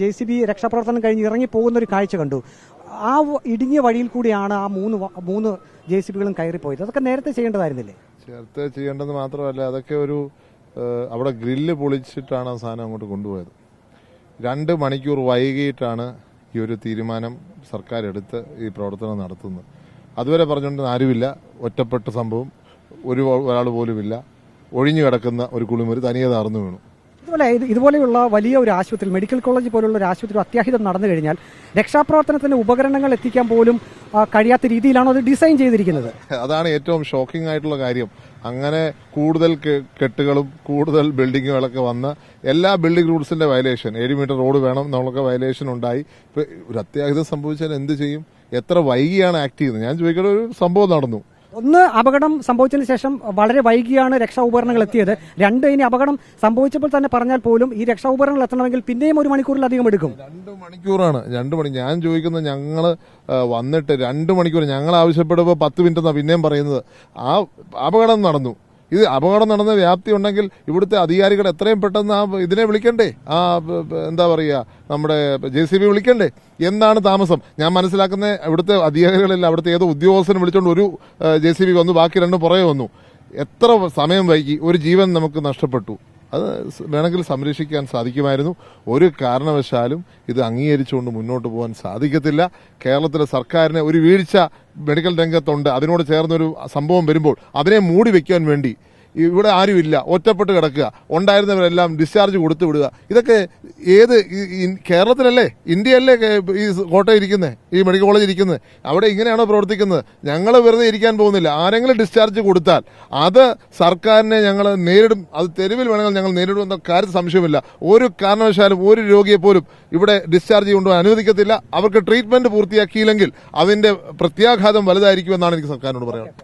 JCB രക്ഷാപ്രവർത്തനം കഴിഞ്ഞ് ഇറങ്ങി പോകുന്ന ഒരു കാഴ്ച കണ്ടു. ആ ഇടുങ്ങിയ വഴിയിൽ കൂടിയാണ് ആ മൂന്ന് JCBകളും കയറിപ്പോയത്. അതൊക്കെ നേരത്തെ ചെയ്യേണ്ടതായിരുന്നില്ലേ? നേരത്തെ ചെയ്യേണ്ടത് മാത്രമല്ല, അതൊക്കെ ഒരു അവിടെ ഗ്രില്ല് പൊളിച്ചിട്ടാണ് ആ സാധനം അങ്ങോട്ട് കൊണ്ടുപോയത്. 2 മണിക്കൂർ വൈകിട്ടാണ് ഈ ഒരു തീരുമാനം സർക്കാർ എടുത്ത് ഈ പ്രവർത്തനം നടത്തുന്നത്. അതുവരെ പറഞ്ഞുകൊണ്ട് ആരുമില്ല, ഒറ്റപ്പെട്ട സംഭവം, ഒരാൾ പോലുമില്ല, ഒഴിഞ്ഞു കിടക്കുന്ന ഒരു കുളിമുറി തനിയെ താർന്നു വീണു. ഇതുപോലെയുള്ള വലിയ ഒരു ആശുപത്രി, മെഡിക്കൽ കോളേജ് പോലുള്ള ഒരു ആശുപത്രി അത്യാഹിതം നടന്നു കഴിഞ്ഞാൽ രക്ഷാപ്രവർത്തനത്തിന് ഉപകരണങ്ങൾ എത്തിക്കാൻ പോലും കഴിയാത്ത രീതിയിലാണോ അത് ഡിസൈൻ ചെയ്തിരിക്കുന്നത്? അതാണ് ഏറ്റവും ഷോക്കിംഗ് ആയിട്ടുള്ള കാര്യം. അങ്ങനെ കൂടുതൽ കെട്ടുകളും കൂടുതൽ ബിൽഡിങ്ങുകളൊക്കെ വന്ന് എല്ലാ ബിൽഡിംഗ് റൂൾസിന്റെ വയലേഷൻ, 7 മീറ്റർ റോഡ് വേണം എന്നുള്ളൊക്കെ വയലേഷൻ ഉണ്ടായി. ഇപ്പൊ ഒരു അത്യാഹിതം സംഭവിച്ചാൽ എന്ത് ചെയ്യും? എത്ര വൈകിയാണ് ആക്ട് ചെയ്യുന്നത്? ഞാൻ ചോദിക്കുന്ന ഒരു സംഭവം നടന്നു. ഒന്ന്, അപകടം സംഭവിച്ചതിന് ശേഷം വളരെ വൈകിയാണ് രക്ഷാ ഉപകരണങ്ങൾ എത്തിയത്. 2, ഇനി അപകടം സംഭവിച്ചപ്പോൾ തന്നെ പറഞ്ഞാൽ പോലും ഈ രക്ഷാ ഉപകരണങ്ങൾ എത്തണമെങ്കിൽ പിന്നെയും 1 മണിക്കൂറിലധികം എടുക്കും. 2 മണിക്കൂറാണ്. 2 മണി. ഞാൻ ചോദിക്കുന്നത്, ഞങ്ങൾ വന്നിട്ട് 2 മണിക്കൂർ ഞങ്ങൾ ആവശ്യപ്പെടുമ്പോൾ 10 മിനിറ്റ് എന്നാണ് പിന്നെയും പറയുന്നത്. ആ അപകടം നടന്നു. ഇത് അപകടം നടന്ന വ്യാപ്തി ഉണ്ടെങ്കിൽ ഇവിടുത്തെ അധികാരികൾ എത്രയും പെട്ടെന്ന് ഇതിനെ വിളിക്കണ്ടേ? എന്താ പറയുക, നമ്മുടെ JCB വിളിക്കണ്ടേ? എന്താണ് താമസം? ഞാൻ മനസ്സിലാക്കുന്ന ഇവിടുത്തെ അധികാരികളെല്ലാം അവിടുത്തെ ഏതോ ഉദ്യോഗസ്ഥനെ വിളിച്ചുകൊണ്ട് ഒരു JCB വന്നു, ബാക്കി 2 പുറകെ വന്നു. എത്ര സമയം വൈകി, ഒരു ജീവൻ നമുക്ക് നഷ്ടപ്പെട്ടു. അത് വേണമെങ്കിൽ സംരക്ഷിക്കാൻ സാധിക്കുമായിരുന്നു. ഒരു കാരണവശാലും ഇത് അംഗീകരിച്ചുകൊണ്ട് മുന്നോട്ട് പോകാൻ സാധിക്കത്തില്ല. കേരളത്തിലെ സർക്കാരിന് ഒരു വീഴ്ച മെഡിക്കൽ രംഗത്തുണ്ട്. അതിനോട് ചേർന്നൊരു സംഭവം വരുമ്പോൾ അതിനെ മൂടി വെക്കാൻ വേണ്ടി ഇവിടെ ആരുമില്ല, ഒറ്റപ്പെട്ട് കിടക്കുക, ഉണ്ടായിരുന്നവരെല്ലാം ഡിസ്ചാർജ് കൊടുത്തു വിടുക. ഇതൊക്കെ ഏത് കേരളത്തിലല്ലേ, ഇന്ത്യയല്ലേ ഈ കോട്ടയം ഇരിക്കുന്നത്, ഈ മെഡിക്കൽ കോളേജ് ഇരിക്കുന്നത്? അവിടെ ഇങ്ങനെയാണോ പ്രവർത്തിക്കുന്നത്? ഞങ്ങൾ വെറുതെ ഇരിക്കാൻ പോകുന്നില്ല. ആരെങ്കിലും ഡിസ്ചാർജ് കൊടുത്താൽ അത് സർക്കാരിനെ ഞങ്ങൾ നേരിടും. അത് തെരുവിൽ വേണമെങ്കിൽ ഞങ്ങൾ നേരിടുമെന്ന കാര്യത്തിൽ സംശയമില്ല. ഒരു കാരണവശാലും ഒരു രോഗിയെ പോലും ഇവിടെ ഡിസ്ചാർജ് കൊണ്ടുപോകാൻ അനുവദിക്കത്തില്ല. അവർക്ക് ട്രീറ്റ്മെന്റ് പൂർത്തിയാക്കിയില്ലെങ്കിൽ അതിന്റെ പ്രത്യാഘാതം വലുതായിരിക്കുമെന്നാണ് എനിക്ക് സർക്കാരിനോട് പറയാനുള്ളത്.